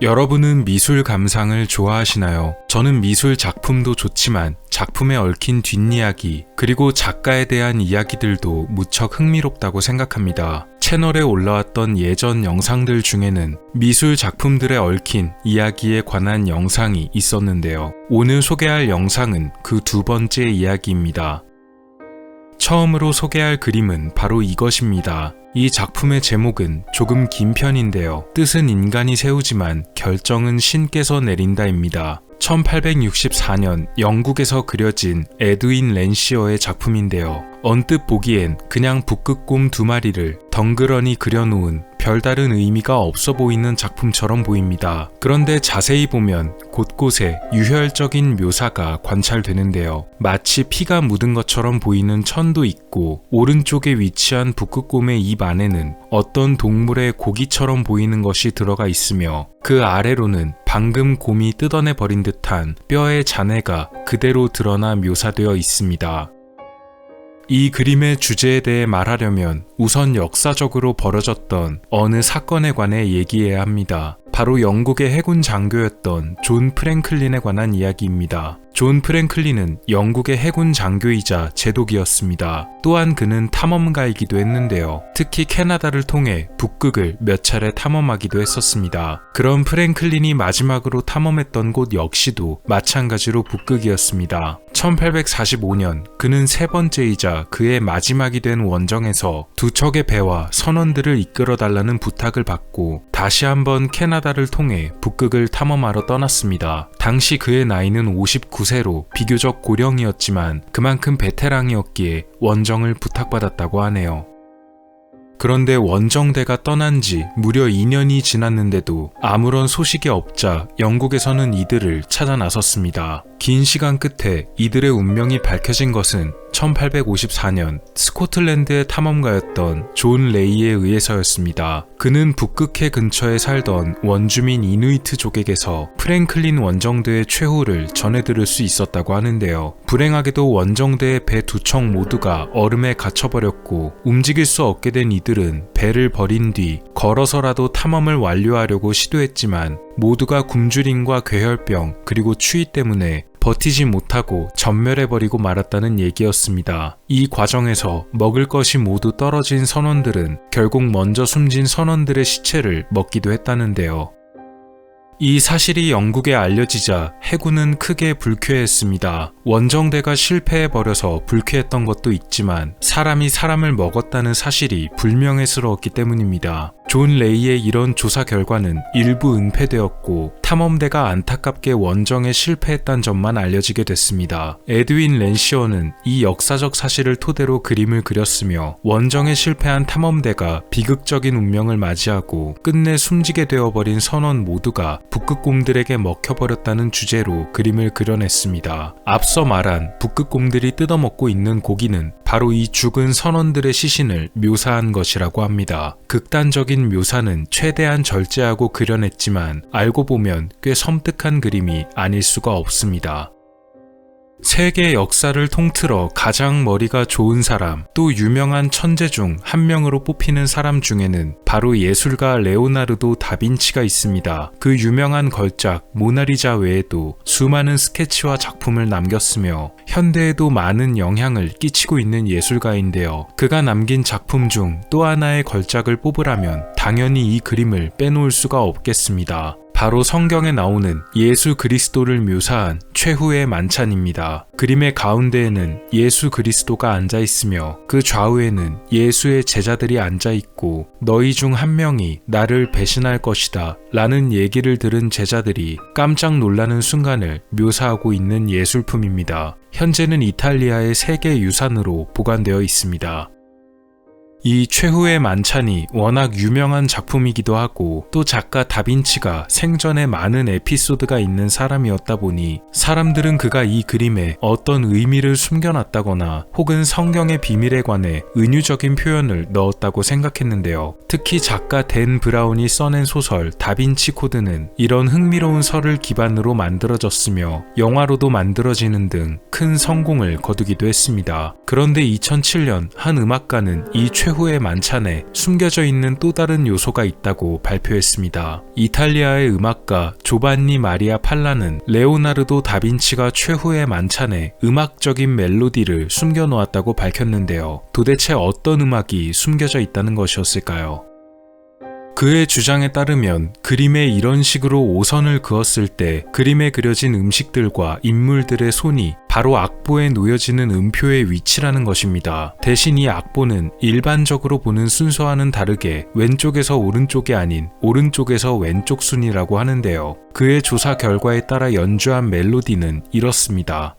여러분은 미술 감상을 좋아하시나요? 저는 미술 작품도 좋지만 작품에 얽힌 뒷이야기, 그리고 작가에 대한 이야기들도 무척 흥미롭다고 생각합니다. 채널에 올라왔던 예전 영상들 중에는 미술 작품들에 얽힌 이야기에 관한 영상이 있었는데요. 오늘 소개할 영상은 그 두 번째 이야기입니다. 처음으로 소개할 그림은 바로 이것입니다. 이 작품의 제목은 조금 긴 편인데요. 뜻은 인간이 세우지만 결정은 신께서 내린다입니다. 1864년 영국에서 그려진 에드윈 랜시어의 작품인데요. 언뜻 보기엔 그냥 북극곰 두 마리를 덩그러니 그려놓은 별다른 의미가 없어 보이는 작품처럼 보입니다. 그런데 자세히 보면 곳곳에 유혈적인 묘사가 관찰되는데요. 마치 피가 묻은 것처럼 보이는 천도 있고, 오른쪽에 위치한 북극곰의 입 안에는 어떤 동물의 고기처럼 보이는 것이 들어가 있으며, 그 아래로는 방금 곰이 뜯어내버린 듯한 뼈의 잔해가 그대로 드러나 묘사되어 있습니다. 이 그림의 주제에 대해 말하려면 우선 역사적으로 벌어졌던 어느 사건에 관해 얘기해야 합니다. 바로 영국의 해군 장교였던 존 프랭클린에 관한 이야기입니다. 존 프랭클린은 영국의 해군 장교이자 제독이었습니다. 또한 그는 탐험가이기도 했는데요. 특히 캐나다를 통해 북극을 몇 차례 탐험하기도 했었습니다. 그런 프랭클린이 마지막으로 탐험했던 곳 역시도 마찬가지로 북극이었습니다. 1845년 그는 세 번째이자 그의 마지막이 된 원정에서 두 척의 배와 선원들을 이끌어달라는 부탁을 받고 다시 한번 캐나다를 통해 북극을 탐험하러 떠났습니다. 당시 그의 나이는 59세로 비교적 고령이었지만 그만큼 베테랑이었기에 원정을 부탁받았다고 하네요. 그런데 원정대가 떠난 지 무려 2년이 지났는데도 아무런 소식이 없자 영국에서는 이들을 찾아 나섰습니다. 긴 시간 끝에 이들의 운명이 밝혀진 것은 1854년 스코틀랜드의 탐험가였던 존 레이에 의해서였습니다. 그는 북극해 근처에 살던 원주민 이누이트족에게서 프랭클린 원정대의 최후를 전해들을 수 있었다고 하는데요. 불행하게도 원정대의 배 두 척 모두가 얼음에 갇혀버렸고 움직일 수 없게 된 이들은 배를 버린 뒤 걸어서라도 탐험을 완료하려고 시도했지만 모두가 굶주림과 괴혈병 그리고 추위 때문에 버티지 못하고 전멸해버리고 말았다는 얘기였습니다. 이 과정에서 먹을 것이 모두 떨어진 선원들은 결국 먼저 숨진 선원들의 시체를 먹기도 했다는데요. 이 사실이 영국에 알려지자 해군은 크게 불쾌했습니다. 원정대가 실패해버려서 불쾌했던 것도 있지만 사람이 사람을 먹었다는 사실이 불명예스러웠기 때문입니다. 존 레이의 이런 조사 결과는 일부 은폐되었고 탐험대가 안타깝게 원정에 실패했다는 점만 알려지게 됐습니다. 에드윈 랜시어는 이 역사적 사실을 토대로 그림을 그렸으며 원정에 실패한 탐험대가 비극적인 운명을 맞이하고 끝내 숨지게 되어버린 선원 모두가 북극곰들에게 먹혀버렸다는 주제로 그림을 그려냈습니다. 앞서 말한 북극곰들이 뜯어먹고 있는 고기는 바로 이 죽은 선원들의 시신을 묘사한 것이라고 합니다. 극단적인 묘사는 최대한 절제하고 그려냈지만 알고 보면 꽤 섬뜩한 그림이 아닐 수가 없습니다. 세계 역사를 통틀어 가장 머리가 좋은 사람, 또 유명한 천재 중 한 명으로 뽑히는 사람 중에는 바로 예술가 레오나르도 다빈치가 있습니다. 그 유명한 걸작 모나리자 외에도 수많은 스케치와 작품을 남겼으며 현대에도 많은 영향을 끼치고 있는 예술가인데요. 그가 남긴 작품 중 또 하나의 걸작을 뽑으라면 당연히 이 그림을 빼놓을 수가 없겠습니다. 바로 성경에 나오는 예수 그리스도를 묘사한 최후의 만찬입니다. 그림의 가운데에는 예수 그리스도가 앉아있으며 그 좌우에는 예수의 제자들이 앉아있고 너희 중 한 명이 나를 배신할 것이다 라는 얘기를 들은 제자들이 깜짝 놀라는 순간을 묘사하고 있는 예술품입니다. 현재는 이탈리아의 세계 유산으로 보관되어 있습니다. 이 최후의 만찬이 워낙 유명한 작품이기도 하고 또 작가 다빈치가 생전에 많은 에피소드가 있는 사람이었다 보니 사람들은 그가 이 그림에 어떤 의미를 숨겨놨다거나 혹은 성경의 비밀에 관해 은유적인 표현을 넣었다고 생각했는데요. 특히 작가 댄 브라운이 써낸 소설 다빈치 코드는 이런 흥미로운 설을 기반으로 만들어졌으며 영화로도 만들어지는 등 큰 성공을 거두기도 했습니다. 그런데 2007년 한 음악가는 이 최후 최후의 만찬에 숨겨져 있는 또 다른 요소가 있다고 발표했습니다. 이탈리아의 음악가 조반니 마리아 팔라는 레오나르도 다빈치가 최후의 만찬에 음악적인 멜로디를 숨겨놓았다고 밝혔는데요. 도대체 어떤 음악이 숨겨져 있다는 것이었을까요? 그의 주장에 따르면 그림에 이런 식으로 오선을 그었을 때 그림에 그려진 음식들과 인물들의 손이 바로 악보에 놓여지는 음표의 위치라는 것입니다. 대신 이 악보는 일반적으로 보는 순서와는 다르게 왼쪽에서 오른쪽이 아닌 오른쪽에서 왼쪽 순이라고 하는데요. 그의 조사 결과에 따라 연주한 멜로디는 이렇습니다.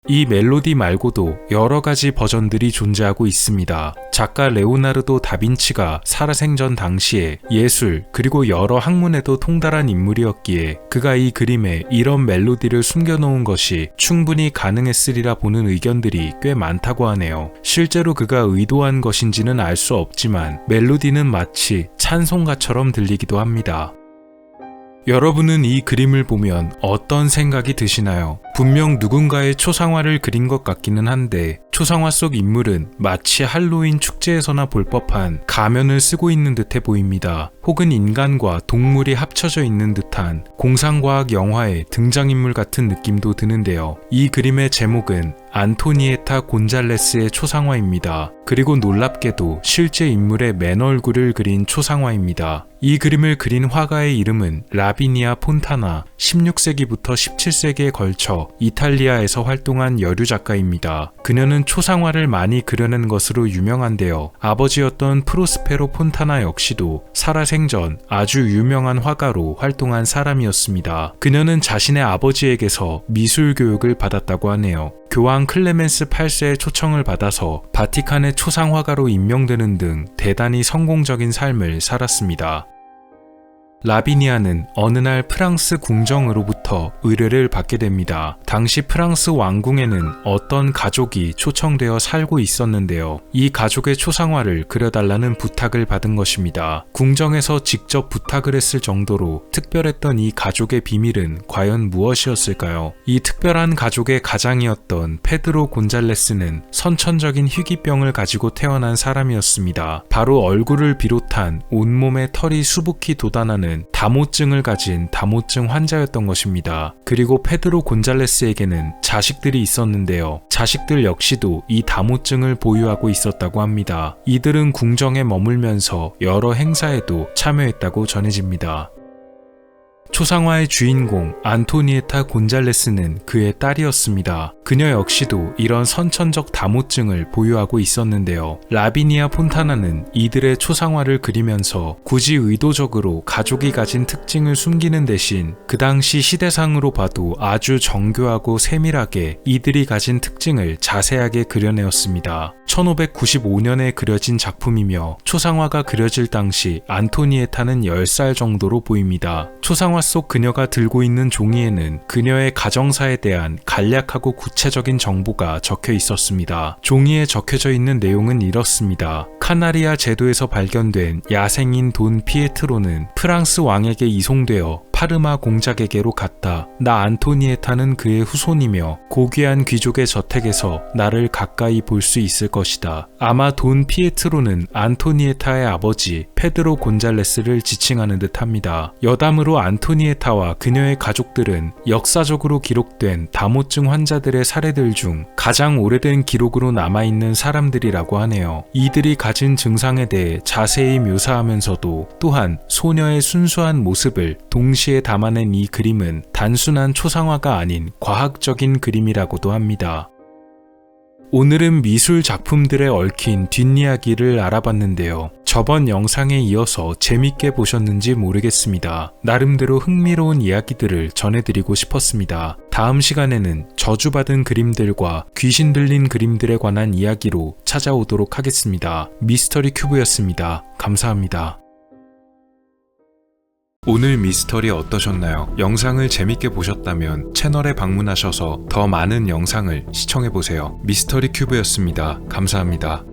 이 멜로디 말고도 여러 가지 버전들이 존재하고 있습니다. 작가 레오나르도 다빈치가 살아생전 당시에 예술 그리고 여러 학문에도 통달한 인물이었기에 그가 이 그림에 이런 멜로디를 숨겨놓은 것이 충분히 가능했으리라 보는 의견들이 꽤 많다고 하네요. 실제로 그가 의도한 것인지는 알 수 없지만 멜로디는 마치 찬송가처럼 들리기도 합니다. 여러분은 이 그림을 보면 어떤 생각이 드시나요? 분명 누군가의 초상화를 그린 것 같기는 한데 초상화 속 인물은 마치 할로윈 축제에서나 볼 법한 가면을 쓰고 있는 듯해 보입니다. 혹은 인간과 동물이 합쳐져 있는 듯한 공상과학 영화의 등장인물 같은 느낌도 드는데요. 이 그림의 제목은 안토니에타 곤잘레스의 초상화입니다. 그리고 놀랍게도 실제 인물의 맨 얼굴을 그린 초상화입니다. 이 그림을 그린 화가의 이름은 라비니아 폰타나, 16세기부터 17세기에 걸쳐 이탈리아에서 활동한 여류 작가입니다. 그녀는 초상화를 많이 그려낸 것으로 유명한데요. 아버지였던 프로스페로 폰타나 역시도 살아생전 아주 유명한 화가로 활동한 사람이었습니다. 그녀는 자신의 아버지에게서 미술 교육을 받았다고 하네요. 교황 클레멘스 8세의 초청을 받아서 바티칸의 초상화가로 임명되는 등 대단히 성공적인 삶을 살았습니다. 라비니아는 어느 날 프랑스 궁정으로부터 의뢰를 받게 됩니다. 당시 프랑스 왕궁에는 어떤 가족이 초청되어 살고 있었는데요. 이 가족의 초상화를 그려달라는 부탁을 받은 것입니다. 궁정에서 직접 부탁을 했을 정도로 특별했던 이 가족의 비밀은 과연 무엇이었을까요? 이 특별한 가족의 가장이었던 페드로 곤잘레스는 선천적인 희귀병을 가지고 태어난 사람이었습니다. 바로 얼굴을 비롯한 온몸에 털이 수북히 돋아나는 다모증을 가진 다모증 환자였던 것입니다. 그리고 페드로 곤잘레스에게는 자식들이 있었는데요. 자식들 역시도 이 다모증을 보유하고 있었다고 합니다. 이들은 궁정에 머물면서 여러 행사에도 참여했다고 전해집니다. 초상화의 주인공 안토니에타 곤잘레스는 그의 딸이었습니다. 그녀 역시도 이런 선천적 다모증을 보유하고 있었는데요. 라비니아 폰타나는 이들의 초상화를 그리면서 굳이 의도적으로 가족이 가진 특징을 숨기는 대신 그 당시 시대상으로 봐도 아주 정교하고 세밀하게 이들이 가진 특징을 자세하게 그려내었습니다. 1595년에 그려진 작품이며 초상화가 그려질 당시 안토니에타는 10살 정도로 보입니다. 초상화 속 그녀가 들고 있는 종이에는 그녀의 가정사에 대한 간략하고 구체적인 정보가 적혀 있었습니다. 종이에 적혀져 있는 내용은 이렇습니다. 카나리아 제도에서 발견된 야생인 돈 피에트로는 프랑스 왕에게 이송되어 파르마 공작에게로 갔다. 나 안토니에타는 그의 후손이며 고귀한 귀족의 저택에서 나를 가까이 볼 수 있을 것이다. 아마 돈 피에트로는 안토니에타의 아버지 페드로 곤잘레스를 지칭하는 듯합니다. 여담으로 안토니에타와 그녀의 가족들은 역사적으로 기록된 다모증 환자들의 사례들 중 가장 오래된 기록으로 남아있는 사람들이라고 하네요. 이들이 가진 증상에 대해 자세히 묘사하면서도 또한 소녀의 순수한 모습을 동시에 담아낸 이 그림은 단순한 초상화가 아닌 과학적인 그림이라고도 합니다. 오늘은 미술 작품들에 얽힌 뒷이야기를 알아봤는데요. 저번 영상에 이어서 재밌게 보셨는지 모르겠습니다. 나름대로 흥미로운 이야기들을 전해드리고 싶었습니다. 다음 시간에는 저주받은 그림들과 귀신 들린 그림들에 관한 이야기로 찾아오도록 하겠습니다. 미스터리 큐브였습니다. 감사합니다. 오늘 미스터리 어떠셨나요? 영상을 재밌게 보셨다면 채널에 방문하셔서 더 많은 영상을 시청해보세요. 미스터리 큐브였습니다. 감사합니다.